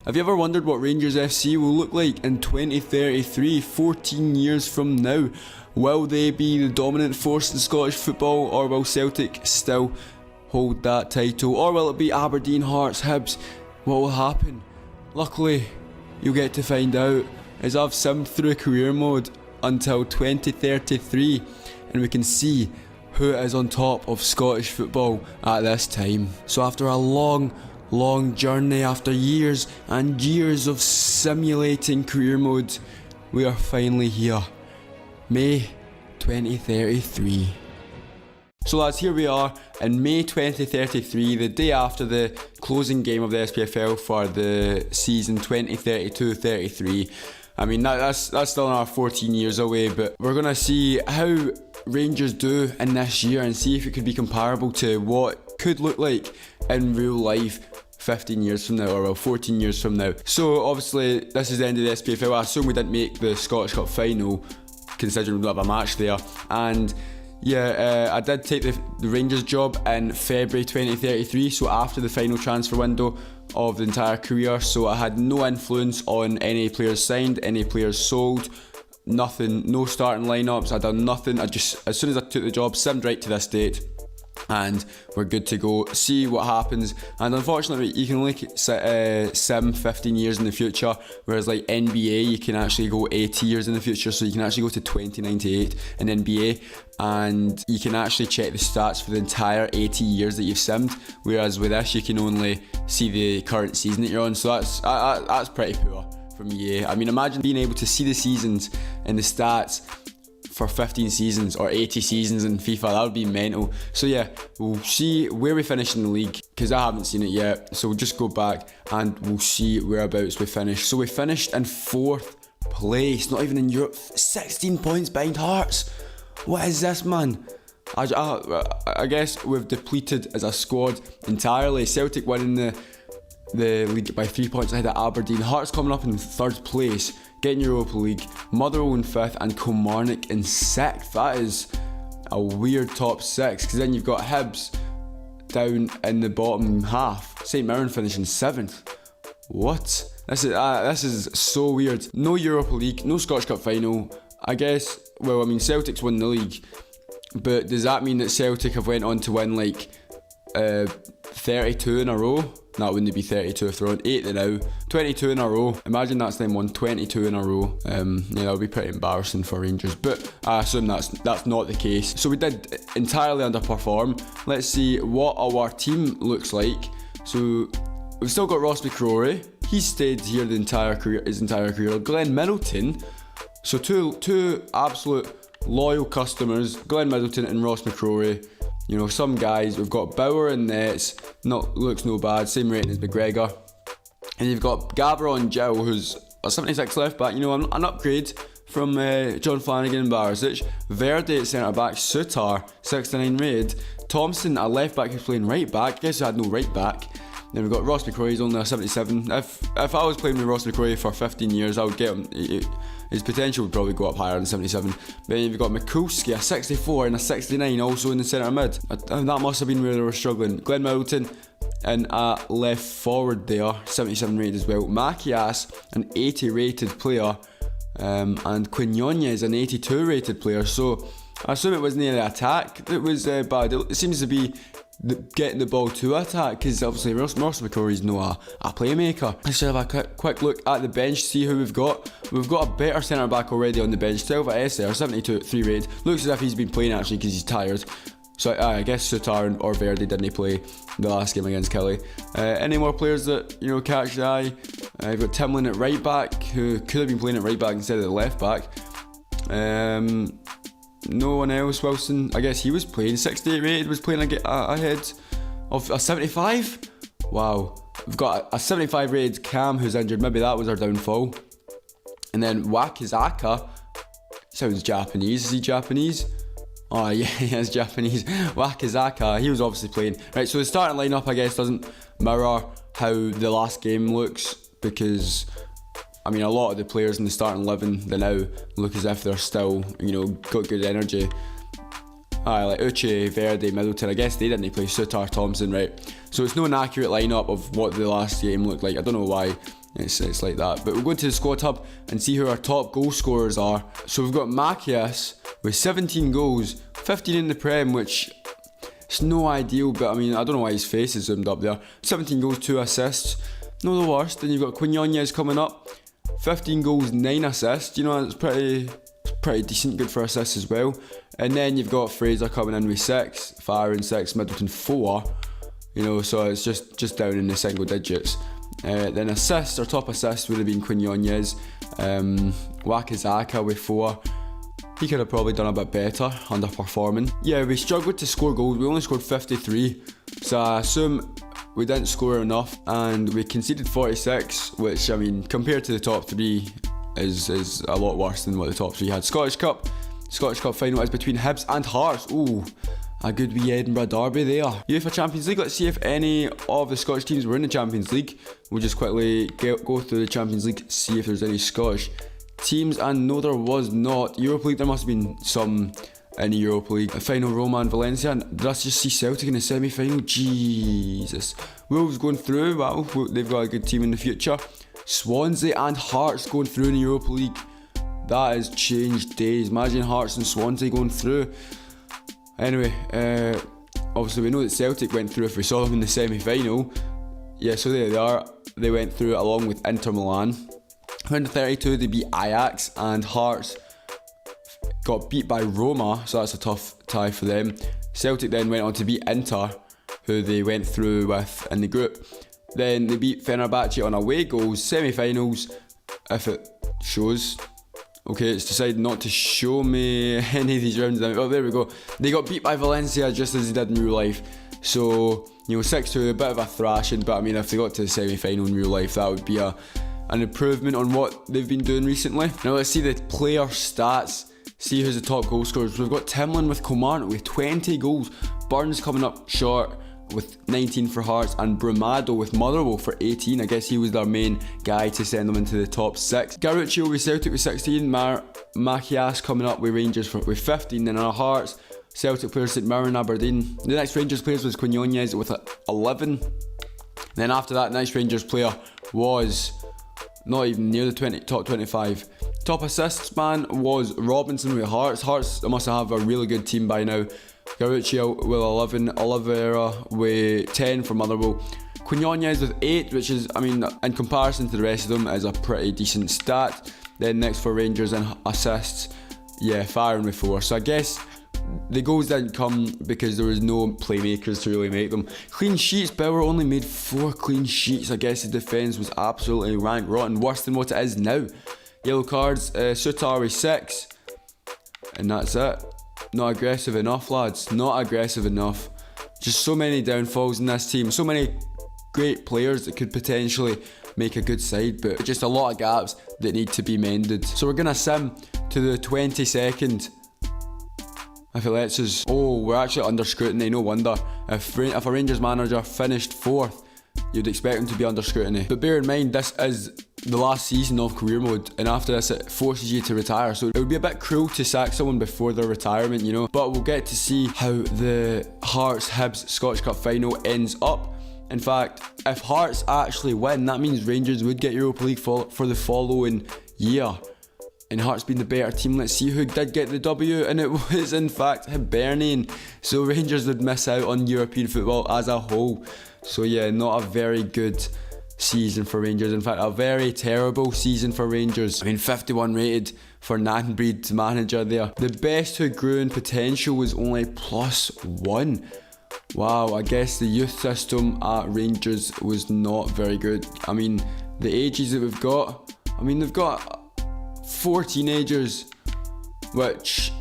Have you ever wondered what Rangers FC will look like in 2033, 14 years from now? Will they be the dominant force in Scottish football, or will Celtic still hold that title? Or will it be Aberdeen, Hearts, Hibs? What will happen? Luckily, you'll get to find out as I've simmed through career mode until 2033, and we can see who is on top of Scottish football at this time. So after a long journey, after years and years of simulating career mode, we are finally here. May 2033. So lads, here we are in May 2033, the day after the closing game of the SPFL for the season 2032-33. I mean, that's still another 14 years away, but we're going to see how Rangers do in this year and see if it could be comparable to what could look like in real life 15 years from now, or well, 14 years from now. So obviously this is the end of the SPFL. I assume we didn't make the Scottish Cup final, considering we don't have a match there. And yeah, I did take the Rangers job in February 2033, so after the final transfer window of the entire career. So I had no influence on any players signed, any players sold, nothing, no starting lineups. I done nothing. I just, as soon as I took the job, simmed right to this date, and we're good to go. See what happens. And unfortunately, you can only sim 15 years in the future, whereas like NBA, you can actually go 80 years in the future. So you can actually go to 2098 in NBA, and you can actually check the stats for the entire 80 years that you've simmed, whereas with this you can only see the current season that you're on. So that's pretty poor from EA. I mean, imagine being able to see the seasons and the stats for 15 seasons or 80 seasons in FIFA. That would be mental. So yeah, we'll see where we finish in the league, because I haven't seen it yet. So we'll just go back and we'll see whereabouts we finished. So we finished in 4th place, not even in Europe, 16 points behind Hearts. What is this, man? I guess we've depleted as a squad entirely. Celtic winning the league by 3 points ahead of Aberdeen. Hearts coming up in 3rd place, getting Europa League. Motherwell in 5th and Kilmarnock in 6th. That is a weird top 6, because then you've got Hibs down in the bottom half. St Mirren finishing 7th. What? This is so weird. No Europa League, no Scottish Cup final. I guess, well, I mean, Celtic's won the league, but does that mean that Celtic have went on to win like 32 in a row? No, it wouldn't be 32 if they're on 8 now. 22 in a row. Imagine that's them won 22 in a row. Yeah, that would be pretty embarrassing for Rangers, but I assume that's not the case. So we did entirely underperform. Let's see what our team looks like. So we've still got Ross McCrory. He's stayed here his entire career. Glenn Middleton. So two absolute loyal customers, Glenn Middleton and Ross McCrory. You know, some guys. We've got Bauer in nets, looks no bad, same rating as McGregor. And you've got Gavron Gill, who's a 76 left back, you know, an upgrade from John Flanagan and Barisic. Verde at centre back, Sutar 69 rated, Thompson a left back who's playing right back. Guess I had no right back. Then we've got Ross McCrory, he's only a 77. If I was playing with Ross McCrory for 15 years, I would get him. His potential would probably go up higher than 77. Then you've got Mikulski, a 64 and a 69, also in the centre mid. That must have been where they were struggling. Glenn Middleton and a left forward there, 77 rated as well. Macias, an 80 rated player, and Quinones, an 82 rated player. So I assume it wasn't the attack that was bad. It seems to be getting the ball to attack, because obviously Ross McCrory's no a playmaker. Let's just have a quick look at the bench, see who we've got. We've got a better centre back already on the bench. 12 at SR, 72 at 3 rated. Looks as if he's been playing actually, because he's tired. So I guess Sutar or Verde didn't play the last game against Kelly. Any more players that, you know, catch the eye? You've got Timlin at right back, who could have been playing at right back instead of the left back. No one else. Wilson, I guess he was playing. 68 rated, was playing ahead of a 75. Wow. We've got a 75 rated Cam who's injured. Maybe that was our downfall. And then Wakizaka sounds Japanese. Is he Japanese? Oh yeah, he is Japanese. Wakizaka, he was obviously playing. Right, so the starting lineup I guess doesn't mirror how the last game looks, because I mean, a lot of the players in the starting 11 they now look as if they're still, you know, got good energy. Like Uche, Verde, Middleton, I guess they didn't play. Sutar, Thompson, right? So it's not an accurate lineup of what the last game looked like. I don't know why It's like that. But we'll go to the squad hub and see who our top goal scorers are. So we've got Macias with 17 goals, 15 in the Prem, which it's no ideal, but I mean, I don't know why his face is zoomed up there. 17 goals, 2 assists, not the worst. Then you've got Quinones coming up, 15 goals, 9 assists. You know, it's pretty decent, good for assists as well. And then you've got Fraser coming in with 6, Firing 6, Middleton 4. You know, so it's just down in the single digits. Then assists, our top assist would have been Quinones. Wakazaka with 4. He could have probably done a bit better, underperforming. Yeah, we struggled to score goals. We only scored 53, so I assume we didn't score enough, and we conceded 46, which, I mean, compared to the top 3 is a lot worse than what the top 3 had. Scottish Cup final is between Hibs and Hearts. Ooh, a good wee Edinburgh derby there. UEFA Champions League, let's see if any of the Scottish teams were in the Champions League. We'll just quickly go through the Champions League, see if there's any Scottish teams, and no, there was not. Europa League, there must have been some in the Europa League. Final, Roma and Valencia. Did I just see Celtic in the semi-final? Jesus. Wolves going through, wow, they've got a good team in the future. Swansea and Hearts going through in the Europa League. That has changed days. Imagine Hearts and Swansea going through. Anyway, obviously we know that Celtic went through if we saw them in the semi-final. Yeah, so there they are. They went through along with Inter Milan. Round of 32, they beat Ajax, and Hearts got beat by Roma, so that's a tough tie for them. Celtic then went on to beat Inter, who they went through with in the group. Then they beat Fenerbahce on away goals, semi-finals, if it shows. Okay, it's decided not to show me any of these rounds. Oh, there we go. They got beat by Valencia just as they did in real life. So, you know, 6-2, a bit of a thrashing, but I mean, if they got to the semi-final in real life, that would be an improvement on what they've been doing recently. Now let's see the player stats, see who's the top goal scorers. We've got Timlin with Kilmarnock with 20 goals, Burns coming up short with 19 for Hearts, and Brumado with Motherwell for 18. I guess he was their main guy to send them into the top 6. Garuccio with Celtic with 16, Macias coming up with Rangers with 15, then our Hearts, Celtic players St Mirren, Aberdeen. The next Rangers players was Quinones with 11. Then after that, next Rangers player was not even near the top 25. Top assists man was Robinson with Hearts. Hearts must have a really good team by now. Garuccio with 11, Oliveira with 10 for Motherwell. Quinones with 8, which is, I mean, in comparison to the rest of them, is a pretty decent stat. Then next for Rangers and assists, yeah, Firing with 4. So I guess the goals didn't come because there was no playmakers to really make them. Clean sheets, Bauer only made 4 clean sheets. I guess the defence was absolutely rank rotten, worse than what it is now. Yellow cards, Sutar with 6, and that's it. Not aggressive enough, lads. Not aggressive enough. Just so many downfalls in this team. So many great players that could potentially make a good side, but just a lot of gaps that need to be mended. So we're going to sim to the 22nd. If it lets us... Oh, we're actually under scrutiny, no wonder. If a Rangers manager finished 4th, you'd expect him to be under scrutiny. But bear in mind, this is the last season of career mode, and after this it forces you to retire, so it would be a bit cruel to sack someone before their retirement, you know. But we'll get to see how the Hearts Hibs Scottish Cup final ends up. In fact, if Hearts actually win, that means Rangers would get Europa League for the following year, and Hearts being the better team. Let's see who did get the W, and it was in fact Hibernian. So Rangers would miss out on European football as a whole. So yeah, not a very good season for Rangers. In fact, a very terrible season for Rangers. I mean, 51 rated for Nanbreed's manager there. The best who grew in potential was only +1. Wow, I guess the youth system at Rangers was not very good. I mean, the ages that we've got, I mean, they've got 4 teenagers, which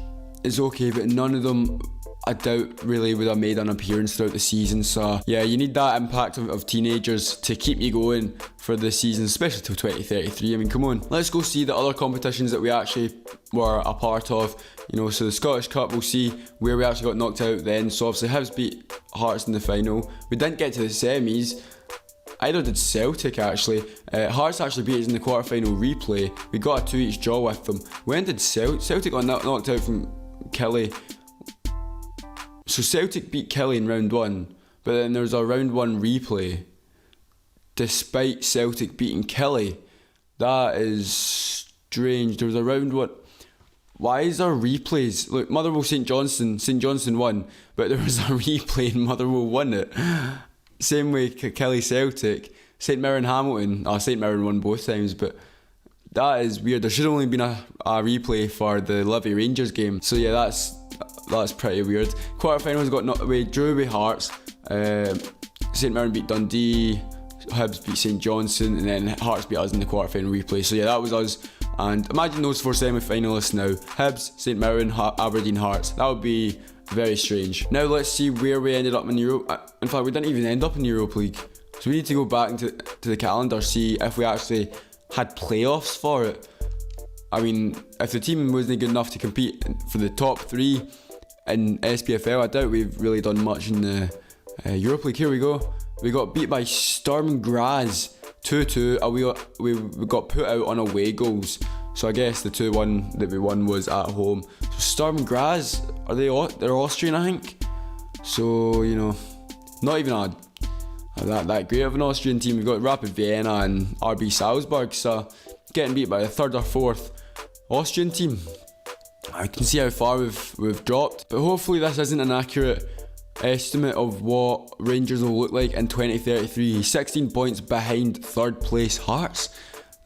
is okay, but none of them, I doubt, really would have made an appearance throughout the season. So yeah, you need that impact of teenagers to keep you going for the season, especially till 2033. I mean, come on. Let's go see the other competitions that we actually were a part of. You know, so the Scottish Cup, we'll see where we actually got knocked out then. So obviously Hibs beat Hearts in the final. We didn't get to the semis. Either did Celtic actually. Hearts actually beat us in the quarter-final replay. We got a 2-each draw with them. When did Celtic got knocked out from Kelly? So Celtic beat Kelly in round 1, but then there was a round 1 replay. despite Celtic beating Kelly. That is strange. There was around what? Why is there replays? Look, Motherwell St Johnstone won, but there was a replay and Motherwell won it. Same way Kelly Celtic, St Mirren Hamilton. St Mirren won both times, but that is weird. There should have only been a replay for the Livy Rangers game. So yeah, that's pretty weird. Quarterfinals drew with Hearts. St Mirren beat Dundee. Hibs beat St Johnstone, and then Hearts beat us in the quarterfinal replay. So yeah, that was us. And imagine those 4 semi-finalists now: Hibs, St Mirren, Aberdeen, Hearts. That would be very strange. Now let's see where we ended up in Europe. In fact, we didn't even end up in the Europa League. So we need to go back into the calendar, see if we actually had playoffs for it. I mean, if the team wasn't good enough to compete for the top 3 in SPFL, I doubt we've really done much in the Europa League. Here we go. We got beat by Sturm Graz 2-2. We got put out on away goals. So I guess the 2-1 that we won was at home. So Sturm Graz, they're Austrian, I think. So, you know, not even that great of an Austrian team. We've got Rapid Vienna and RB Salzburg. So getting beat by the 3rd or 4th Austrian team. I can see how far we've dropped. But hopefully this isn't an accurate estimate of what Rangers will look like in 2033. 16 points behind 3rd place Hearts.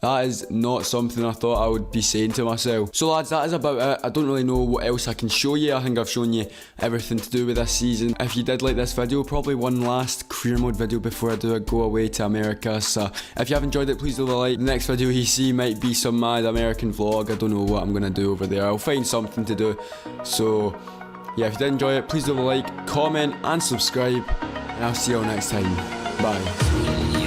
That is not something I thought I would be saying to myself. So lads, that is about it. I don't really know what else I can show you. I think I've shown you everything to do with this season. If you did like this video, probably one last career mode video before I do a go away to America. So if you have enjoyed it, please leave a like. The next video you see might be some mad American vlog. I don't know what I'm going to do over there. I'll find something to do. So yeah, if you did enjoy it, please leave a like, comment and subscribe. And I'll see you all next time. Bye.